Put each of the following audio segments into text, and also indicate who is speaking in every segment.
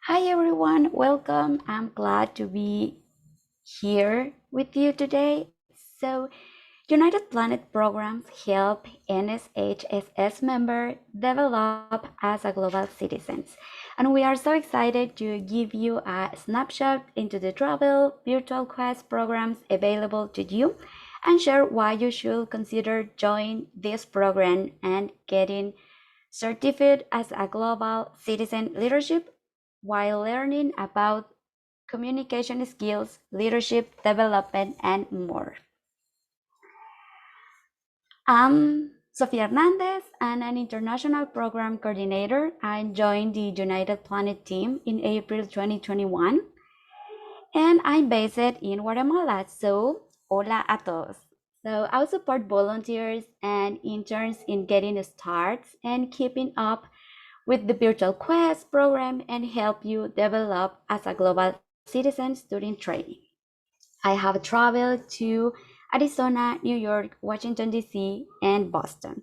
Speaker 1: Hi everyone, welcome. I'm glad to be here with you today. So, United Planet programs help NSHSS member develop as a global citizens. And we are so excited to give you a snapshot into the travel virtual quest programs available to you and share why you should consider joining this program and getting certified as a global citizen leadership while learning about communication skills, leadership development, and more. I'm Sofia Hernandez and an international program coordinator. I joined the United Planet team in April 2021 and I'm based in Guatemala. So, hola a todos. So, I'll support volunteers and interns in getting started and keeping up with the Virtual Quest program and help you develop as a global citizen during training. I have traveled to Arizona, New York, Washington, D.C., and Boston.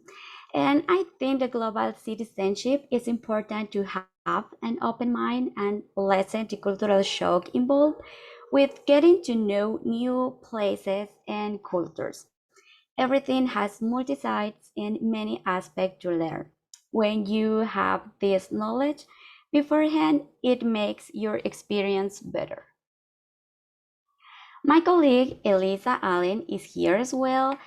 Speaker 1: And I think the global citizenship is important to have an open mind and lessen the cultural shock involved with getting to know new places and cultures. Everything has multi sides and many aspects to learn. When you have this knowledge beforehand, it makes your experience better. My colleague Elisa Allen is here as well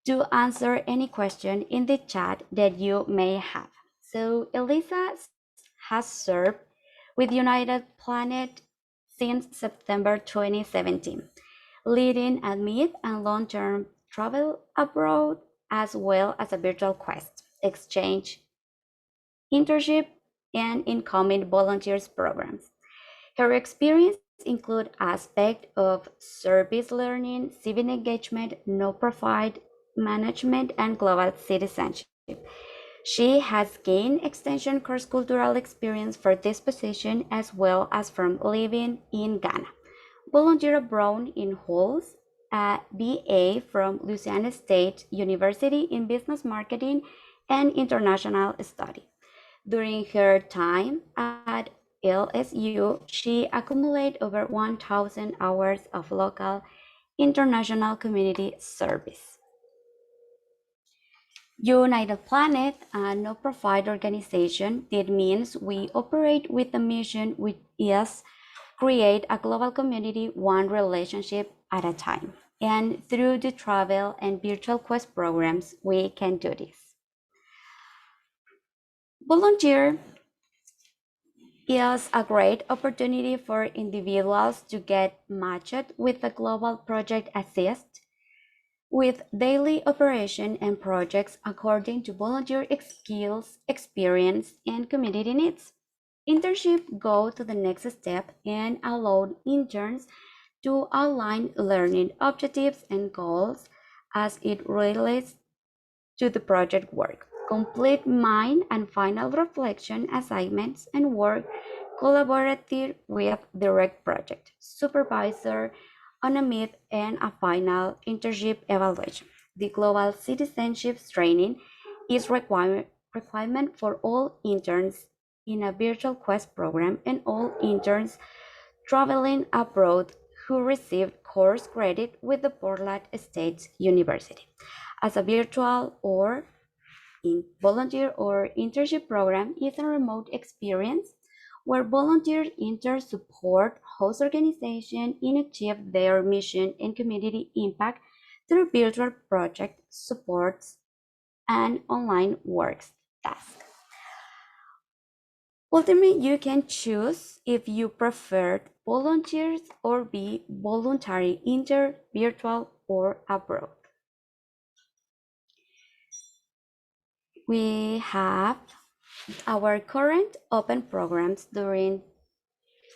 Speaker 1: to answer any question in the chat that you may have. So Elisa has served with United Planet since September 2017, leading a mid and long-term travel abroad as well as a virtual quest, exchange, internship, and incoming volunteers programs. Her experience include aspects of service learning, civic engagement, no-profit management, and global citizenship. She has gained extension cross-cultural experience for this position as well as from living in Ghana. Volunteer abroad in Halls, a BA from Louisiana State University in Business Marketing and International Study. During her time at LSU, she accumulated over 1,000 hours of local international community service. United Planet, a no-profit organization, that means we operate with a mission which is create a global community one relationship at a time. And through the travel and virtual quest programs, we can do this. Volunteer is a great opportunity for individuals to get matched with a global project assist with daily operation and projects according to volunteer skills, experience, and community needs. Internship go to the next step and allow interns to align learning objectives and goals as it relates to the project work. Complete mind and final reflection assignments and work collaborative with direct project supervisor on a mid and a final internship evaluation. The global citizenship training is requirement for all interns in a virtual quest program and all interns traveling abroad who received course credit with the Portland State University. As a virtual or in volunteer or internship program is a remote experience where volunteers support host organization in achieve their mission and community impact through virtual project supports and online works tasks. Ultimately, you can choose if you prefer volunteers or be voluntary virtual or abroad. We have our current open programs during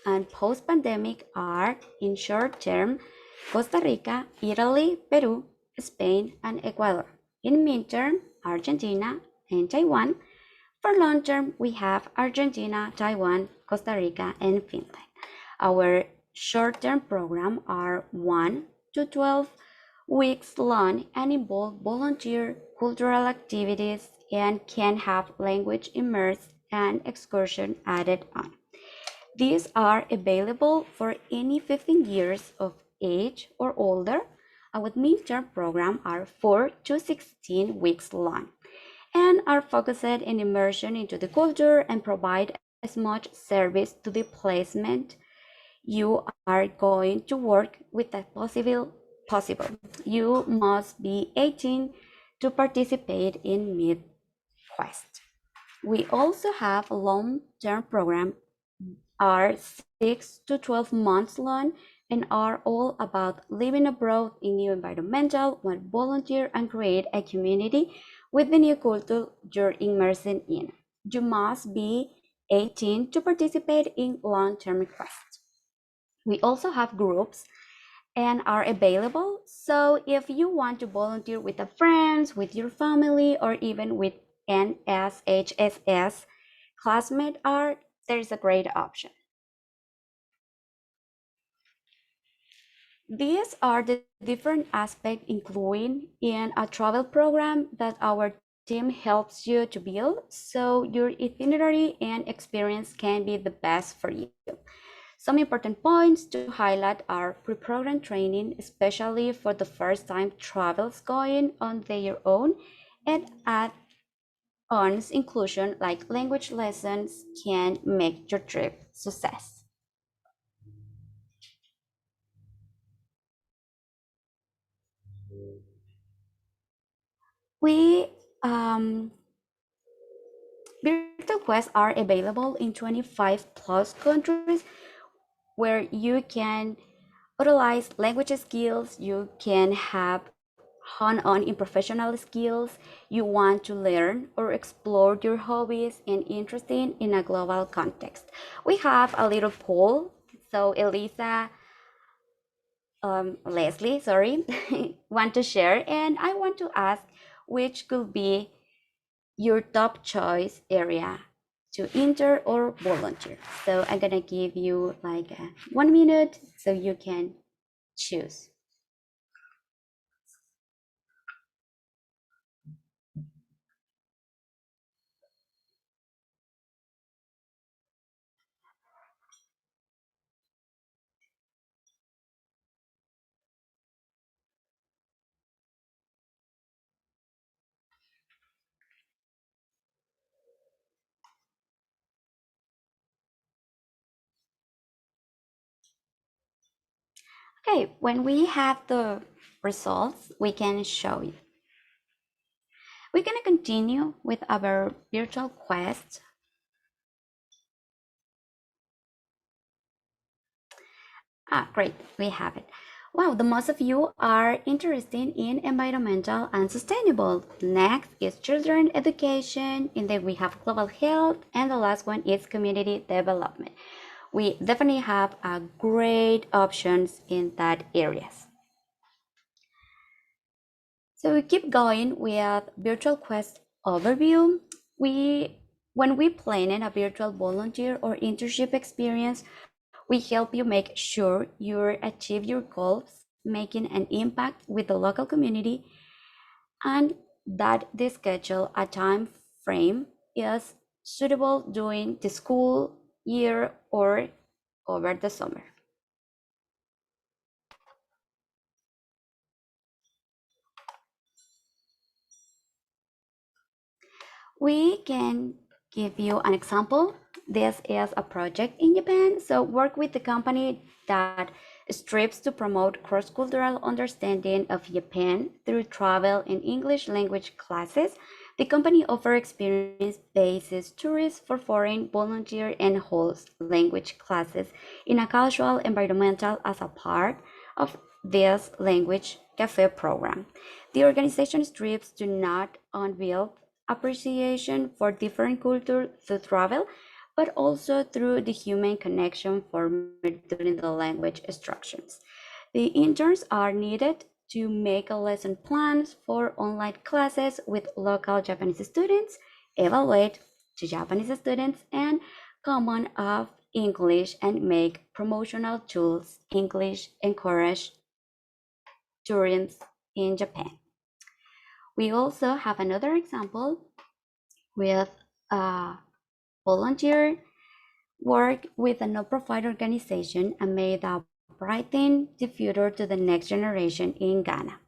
Speaker 1: and post-pandemic are in short term Costa Rica, Italy, Peru, Spain, and Ecuador. In midterm, Argentina and Taiwan. For long term, we have Argentina, Taiwan, Costa Rica, and Finland. Our short-term program are 1 to 12 weeks long and involve volunteer cultural activities and can have language immersed and excursion added on. These are available for any 15 years of age or older, and with midterm program are 4 to 16 weeks long and are focused in immersion into the culture and provide as much service to the placement you are going to work with as possible. You must be 18 to participate in MidQuest. We also have a long-term program are 6 to 12 months long and are all about living abroad in new environmental, when volunteer and create a community with the new culture you're immersing in. You must be 18 to participate in long-term requests. We also have groups and are available. So if you want to volunteer with a friends, with your family, or even with an SHSS classmate are, there is a great option. These are the different aspects including in a travel program that our team helps you to build so your itinerary and experience can be the best for you. Some important points to highlight are pre-program training, especially for the first time travels going on their own, and add-ons inclusion like language lessons can make your trip success. We Virtual quests are available in 25 plus countries where you can utilize language skills, you can have hand-on in professional skills, you want to learn or explore your hobbies and interesting in a global context. We have a little poll, so Leslie, sorry, want to share, and I want to ask which could be your top choice area to enter or volunteer. So I'm gonna give you like 1 minute so you can choose. Okay, when we have the results, we can show you. We're gonna continue with our virtual quest. Great, we have it. Wow, the most of you are interested in environmental and sustainable. Next is children education, and then we have global health, and the last one is community development. We definitely have a great options in that areas. So we keep going with virtual quest overview. When we plan a virtual volunteer or internship experience, we help you make sure you achieve your goals, making an impact with the local community, and that the schedule a time frame is suitable during the school year or over the summer. We can give you an example. This is a project in Japan. So work with the company that strives to promote cross-cultural understanding of Japan through travel and English language classes. The company offers experience-based tours for foreign volunteer and hosts language classes in a casual environmental as a part of this language cafe program. The organization strives to not unveil appreciation for different cultures through travel, but also through the human connection formed during the language instructions. The interns are needed to make a lesson plans for online classes with local Japanese students, evaluate to Japanese students, and common of English and make promotional tools English encourage tourists in Japan. We also have another example with a volunteer work with a non-profit organization aimed at brightening the future to the next generation in Ghana,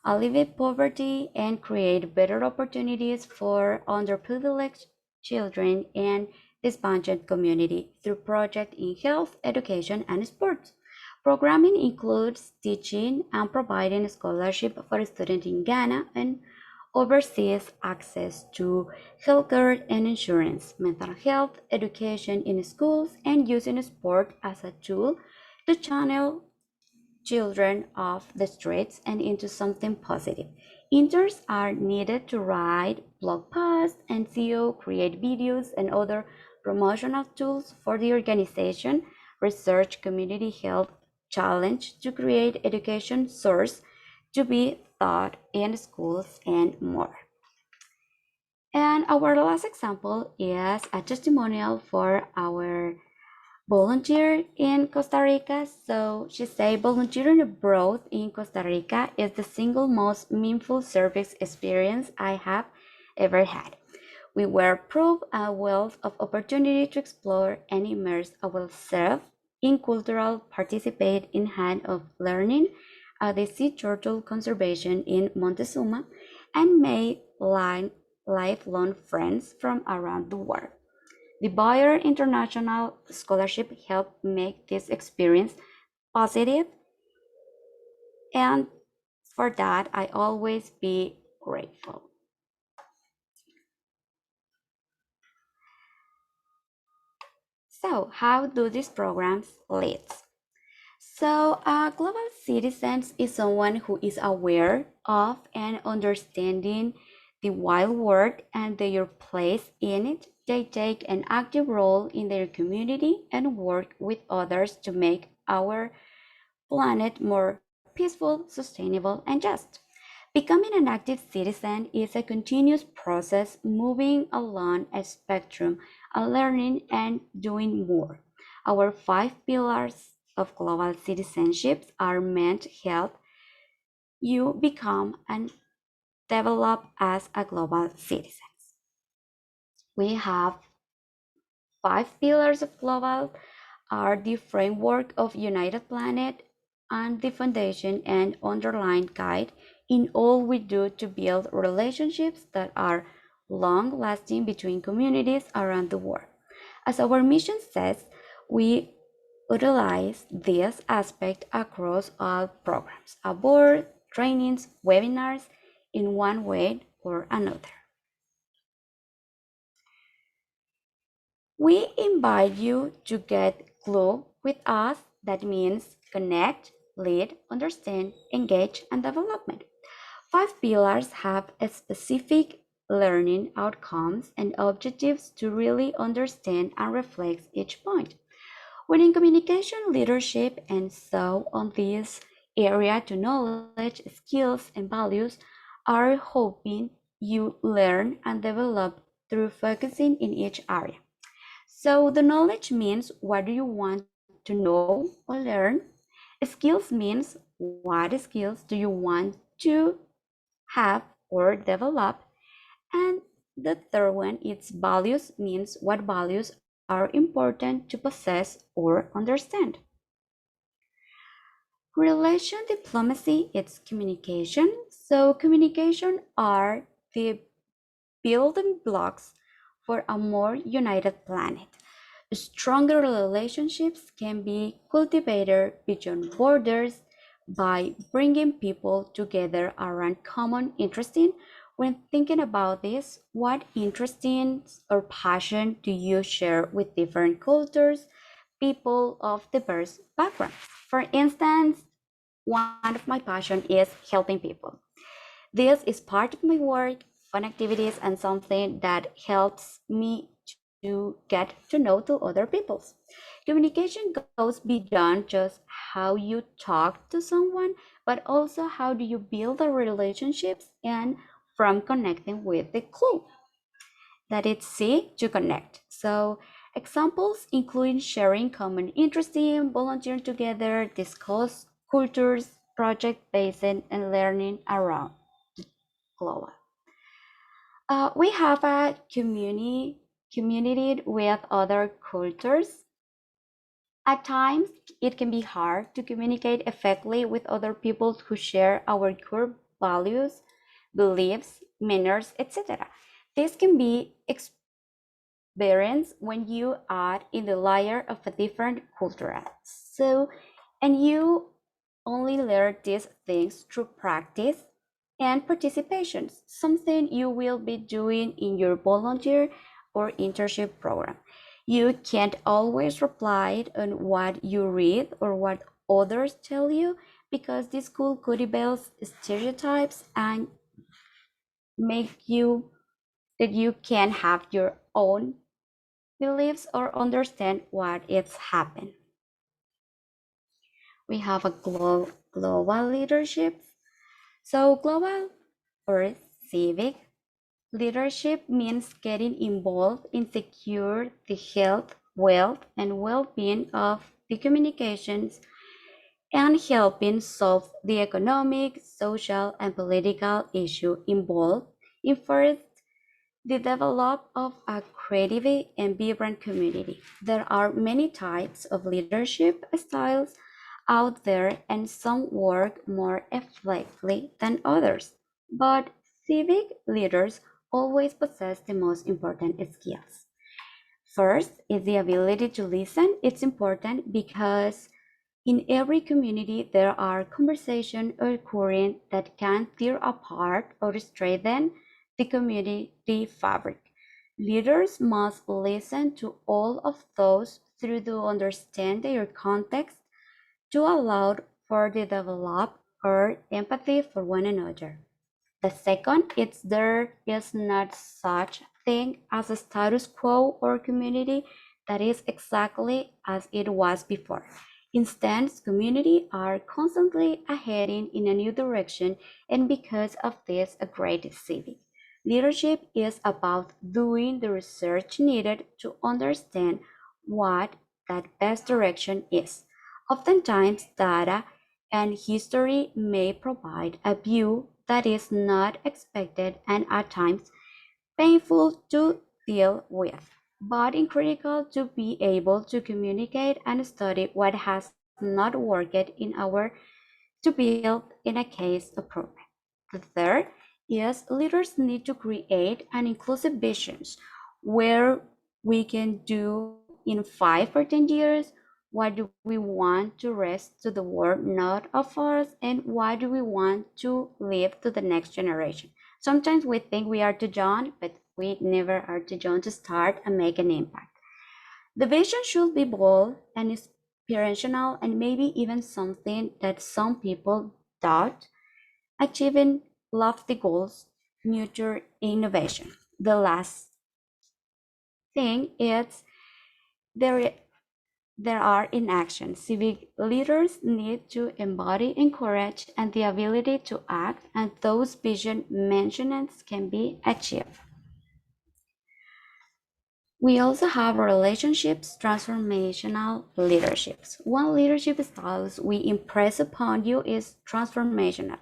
Speaker 1: alleviate poverty, and create better opportunities for underprivileged children and disadvantaged community through projects in health, education, and sports. Programming includes teaching and providing scholarship for students in Ghana and overseas access to healthcare and insurance, mental health, education in schools, and using sport as a tool to channel children off the streets and into something positive. Interns are needed to write blog posts, NCO, create videos, and other promotional tools for the organization, research community health challenge to create education source to be taught in schools and more. And our last example is a testimonial for our volunteer in Costa Rica. So she said volunteering abroad in Costa Rica is the single most meaningful service experience I have ever had. We were proved a wealth of opportunity to explore and immerse ourselves in cultural participate in hand of learning at the sea turtle conservation in Montezuma and made lifelong friends from around the world. The Bayer International Scholarship helped make this experience positive, and for that I always be grateful. So, how do these programs lead? So, a global citizen is someone who is aware of and understanding the wild world and their place in it. They take an active role in their community and work with others to make our planet more peaceful, sustainable, and just. Becoming an active citizen is a continuous process moving along a spectrum of learning and doing more. Our five pillars of global citizenship are meant to help you become and develop as a global citizen. We have five pillars of global are the framework of United Planet and the foundation and underlying guide in all we do to build relationships that are long lasting between communities around the world. As our mission says, we utilize this aspect across all programs, aboard, trainings, webinars, in one way or another. We invite you to get glue with us. That means connect, lead, understand, engage, and development. Five pillars have a specific learning outcomes and objectives to really understand and reflect each point. When in communication, leadership, and so on this area to knowledge, skills, and values are hoping you learn and develop through focusing in each area. So the knowledge means what do you want to know or learn? Skills means what skills do you want to have or develop? And the third one is values means what values are important to possess or understand. Relation diplomacy is communication. So communication are the building blocks for a more united planet. Stronger relationships can be cultivated beyond borders by bringing people together around common interests. When thinking about this, what interesting or passion do you share with different cultures, people of diverse backgrounds? For instance, one of my passion is helping people. This is part of my work, fun activities, and something that helps me to get to know to other peoples. Communication goes beyond just how you talk to someone, but also how do you build the relationships and from connecting with the clue that it's see to connect. So examples include sharing common interests in, volunteering together, discuss cultures, project based and learning around global. We have a community community with other cultures. At times, it can be hard to communicate effectively with other people who share our core values, beliefs, manners, etc. This can be experienced when you add in the layer of a different culture. So, and you only learn these things through practice and participation, something you will be doing in your volunteer or internship program. You can't always rely on what you read or what others tell you because this could develop stereotypes and make you that you can have your own beliefs or understand what is happening. We have a global leadership. So global or civic leadership means getting involved in secure the health, wealth, and well-being of the communications and helping solve the economic, social, and political issue involved in first the development of a creative and vibrant community. There are many types of leadership styles out there, and some work more effectively than others. But civic leaders always possess the most important skills. First is the ability to listen. It's important because in every community, there are conversations occurring that can tear apart or strengthen the community fabric. Leaders must listen to all of those through to understand their context to allow for the develop or empathy for one another. The second is there is not such thing as a status quo or community that is exactly as it was before. Instead, communities are constantly heading in a new direction, and because of this, a great civic leadership is about doing the research needed to understand what that best direction is. Oftentimes, data and history may provide a view that is not expected and at times painful to deal with, but it's critical to be able to communicate and study what has not worked in our to build in a case improvement. The third is leaders need to create an inclusive visions where we can do in 5 or 10 years what do we want to rest to the world not of us and what do we want to leave to the next generation. Sometimes we think we are too young, but we never are too young to start and make an impact. The vision should be bold and inspirational and maybe even something that some people doubt. Achieving lofty goals, nurture innovation. The last thing is there, there are in action. Civic leaders need to embody encourage and the ability to act, and those vision mentioned can be achieved. We also have relationships, transformational leaderships. One leadership styles we impress upon you is transformational.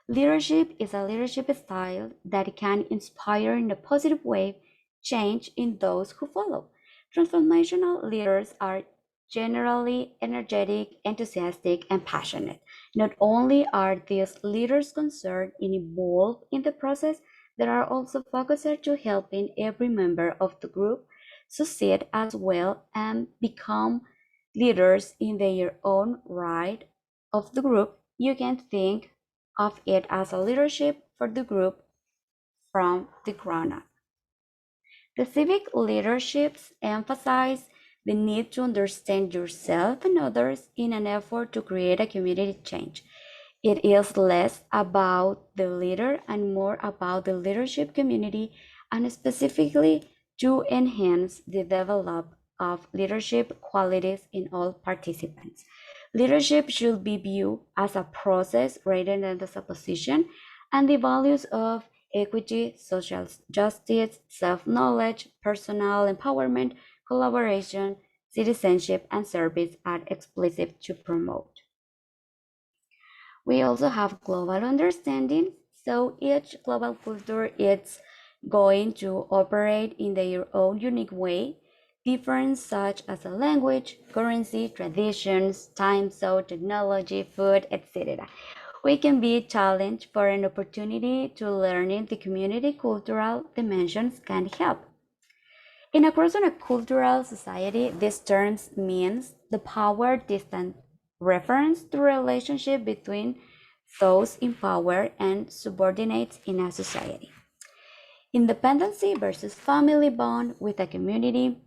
Speaker 1: Leadership is a leadership style that can inspire in a positive way change in those who follow. Transformational leaders are generally energetic, enthusiastic, and passionate. Not only are these leaders concerned and involved in the process, they are also focused to helping every member of the group succeed as well and become leaders in their own right of the group. You can think of it as a leadership for the group from the ground up. The civic leaderships emphasize the need to understand yourself and others in an effort to create a community change. It is less about the leader and more about the leadership community and specifically to enhance the development of leadership qualities in all participants. Leadership should be viewed as a process rather than as a position, and the values of equity, social justice, self-knowledge, personal empowerment, collaboration, citizenship, and service are explicit to promote. We also have global understanding. So each global culture is going to operate in their own unique way, different such as a language, currency, traditions, time zone, technology, food, etc. We can be challenged for an opportunity to learning the community cultural dimensions can help. In a cross-cultural society, this term means the power distant reference to relationship between those in power and subordinates in a society. Independency versus family bond with a community,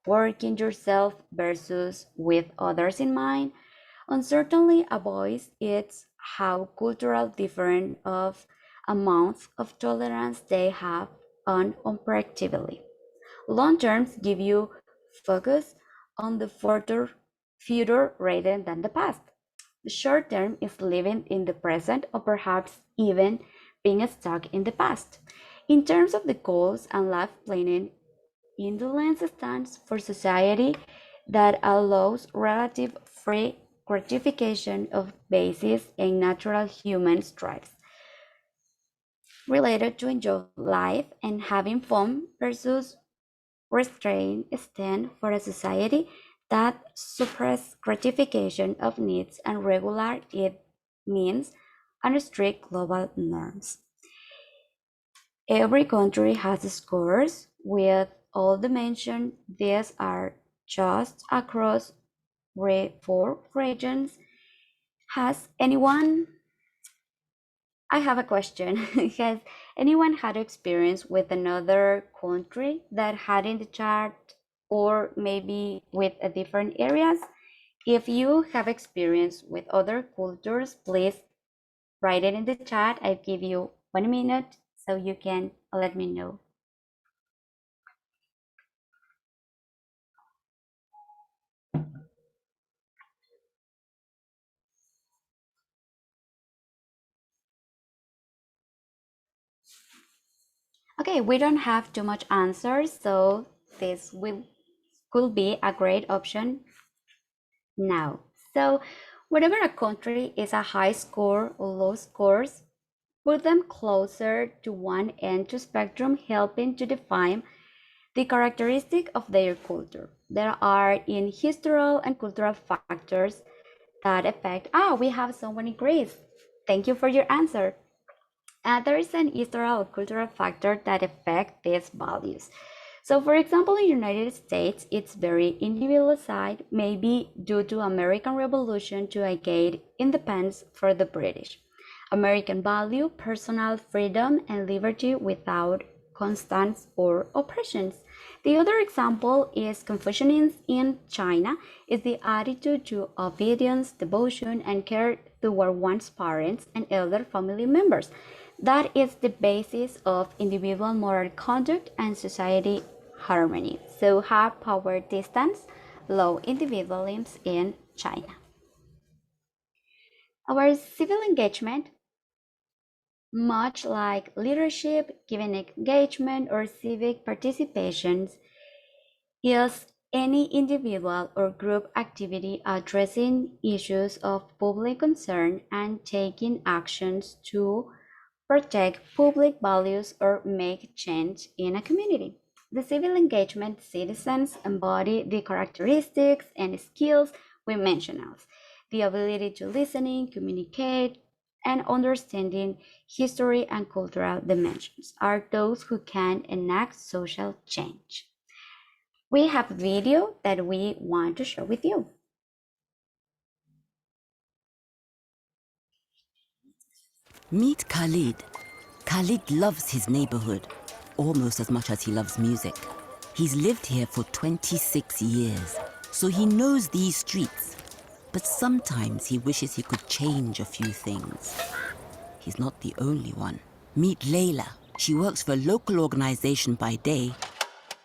Speaker 1: working yourself versus with others in mind, uncertainly avoids its how cultural different of amounts of tolerance they have on unpredictability. Long terms give you focus on the future rather than the past. The short term is living in the present or perhaps even being stuck in the past. In terms of the goals and life planning, indolence stands for society that allows relative free gratification of basis and natural human drives related to enjoy life and having fun versus restraint stand for a society that suppress gratification of needs and regular it means and strict global norms. Every country has scores with all dimensions. These are just across 4 regions. Has anyone I have a question. Has anyone had experience with another country that had in the chat or maybe with a different areas? If you have experience with other cultures, please write it in the chat. I give you 1 minute so you can let me know. Okay, we don't have too much answers, so this could be a great option now. So whatever a country is a high score or low scores, put them closer to one end to spectrum, helping to define the characteristic of their culture. There are in historical and cultural factors that affect. We have someone in Greece. Thank you for your answer. There is an historical or cultural factor that affect these values. So for example, in the United States, it's very individualized, maybe due to American Revolution to gain independence for the British. American value personal freedom and liberty without constraints or oppressions. The other example is Confucianism in China is the attitude to obedience, devotion, and care toward one's parents and elder family members. That is the basis of individual moral conduct and society harmony. So high power distance, low individualism in China. Our civil engagement, much like leadership, giving engagement, or civic participation, is any individual or group activity addressing issues of public concern and taking actions to protect public values or make change in a community. The civil engagement citizens embody the characteristics and skills we mentioned of the ability to listening, communicate, and understanding history and cultural dimensions are those who can enact social change. We have a video that we want to share with you.
Speaker 2: Meet Khalid. Khalid loves his neighborhood almost as much as he loves music. He's lived here for 26 years, so he knows these streets. But sometimes he wishes he could change a few things. He's not the only one. Meet Layla. She works for a local organization by day,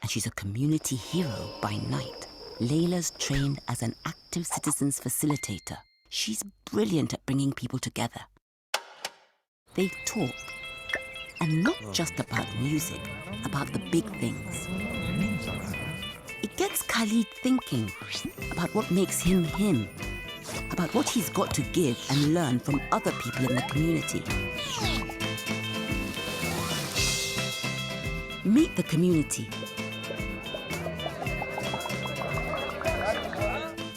Speaker 2: and she's a community hero by night. Layla's trained as an active citizens facilitator. She's brilliant at bringing people together. They talk, and not just about music, about the big things. It gets Khalid thinking about what makes him him, about what he's got to give and learn from other people in the community. Meet the community.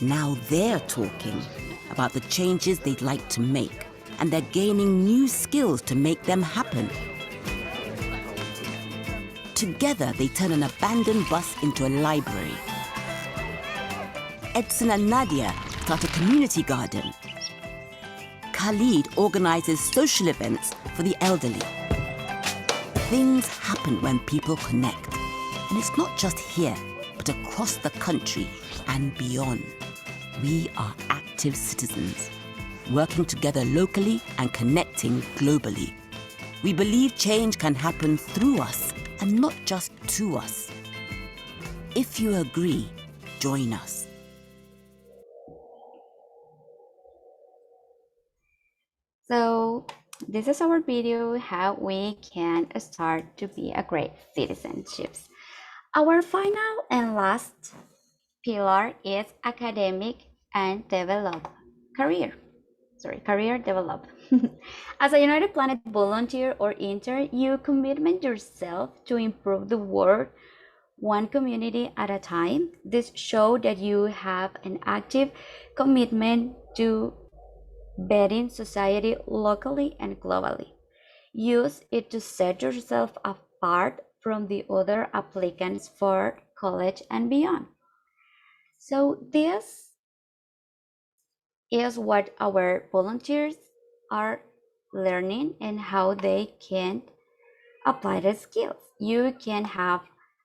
Speaker 2: Now they're talking about the changes they'd like to make, and they're gaining new skills to make them happen. Together, they turn an abandoned bus into a library. Edson and Nadia start a community garden. Khalid organizes social events for the elderly. Things happen when people connect. And it's not just here, but across the country and beyond. We are active citizens, working together locally and connecting globally. We believe change can happen through us and not just to us. If you agree, join us.
Speaker 1: So this is our video how we can start to be a great citizenships. Our final and last pillar is academic and develop career. Career develop. As a United Planet volunteer or intern, you commitment yourself to improve the world one community at a time. This shows that you have an active commitment to bettering society locally and globally. Use it to set yourself apart from the other applicants for college and beyond. So this is what our volunteers are learning and how they can apply the skills. You can have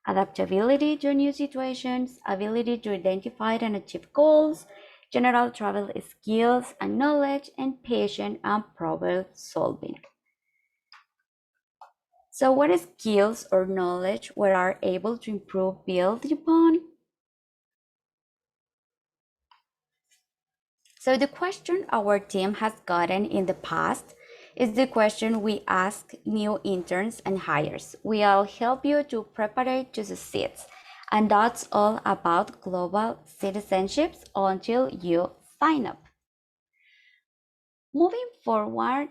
Speaker 1: adaptability to new situations, ability to identify and achieve goals, general travel skills and knowledge, and patience and problem solving. So what skills or knowledge we are able to improve, build upon? So the question our team has gotten in the past is the question we ask new interns and hires. We'll help you to prepare to succeed. And that's all about global citizenships until you sign up. Moving forward,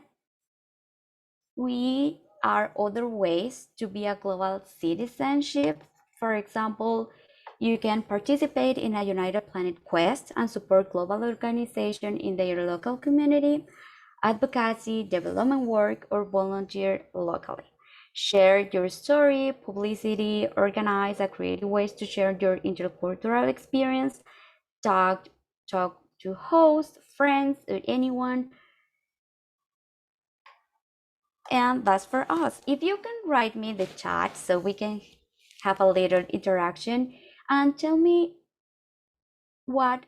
Speaker 1: we are other ways to be a global citizenship. For example, you can participate in a United Planet quest and support global organization in their local community, advocacy, development work, or volunteer locally. Share your story, publicity, organize a creative ways to share your intercultural experience, talk to hosts, friends, or anyone. And that's for us. If you can write me the chat so we can have a little interaction and tell me what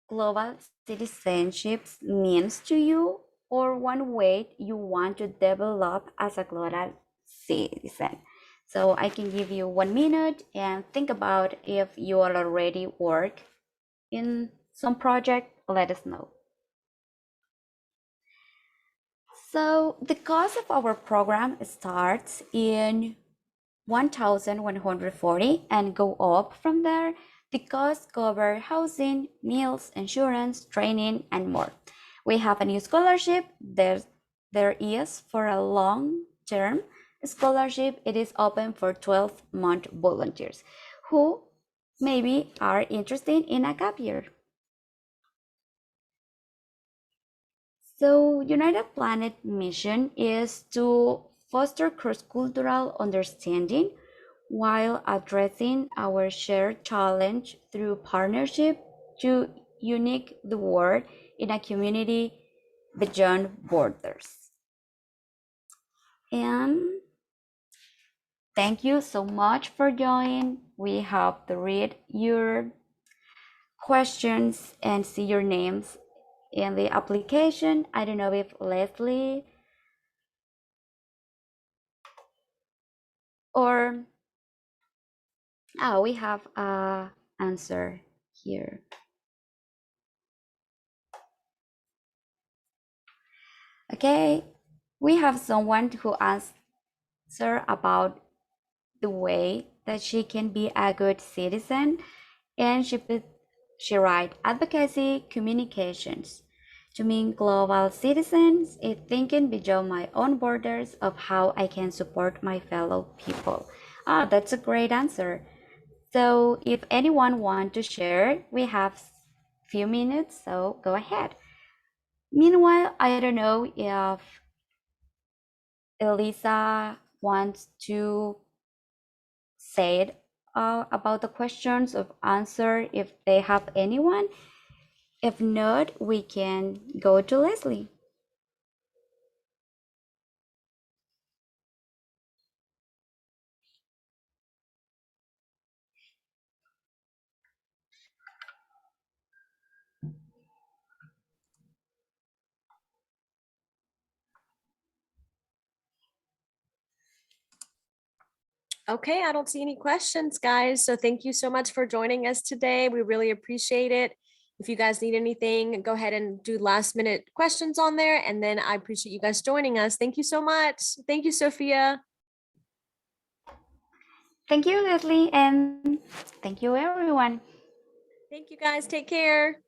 Speaker 1: global citizenship means to you or one way you want to develop as a global citizen. So I can give you 1 minute and think about if you already work in some project, let us know. So the cost of our program starts in 1,140 and go up from there. The costs cover housing, meals, insurance, training, and more. We have a new scholarship. There is for a long-term scholarship. It is open for 12-month volunteers who maybe are interested in a gap year. So United Planet mission is to foster cross-cultural understanding while addressing our shared challenge through partnership to unite the world in a community beyond borders. And thank you so much for joining. We hope to read your questions and see your names in the application. I don't know if Leslie or we have a answer here. Okay, we have someone who answer about the way that she can be a good citizen, and she write advocacy communications. To mean global citizens is thinking beyond my own borders of how I can support my fellow people. Ah, that's a great answer. So if anyone want to share, we have few minutes, so go ahead. Meanwhile, I don't know if Elisa wants to say it about the questions of answer if they have anyone. If not, we can go to Leslie.
Speaker 3: Okay, I don't see any questions, guys. So thank you so much for joining us today. We really appreciate it. If you guys need anything, go ahead and do last minute questions on there. And then I appreciate you guys joining us. Thank you so much. Thank you, Sophia.
Speaker 1: Thank you, Leslie, and thank you, everyone.
Speaker 3: Thank you, guys. Take care.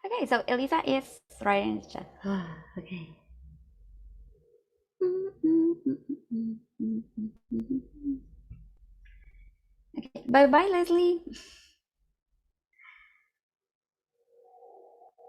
Speaker 1: Okay, so Elisa is writing in the chat. Okay. Okay, bye bye, Leslie.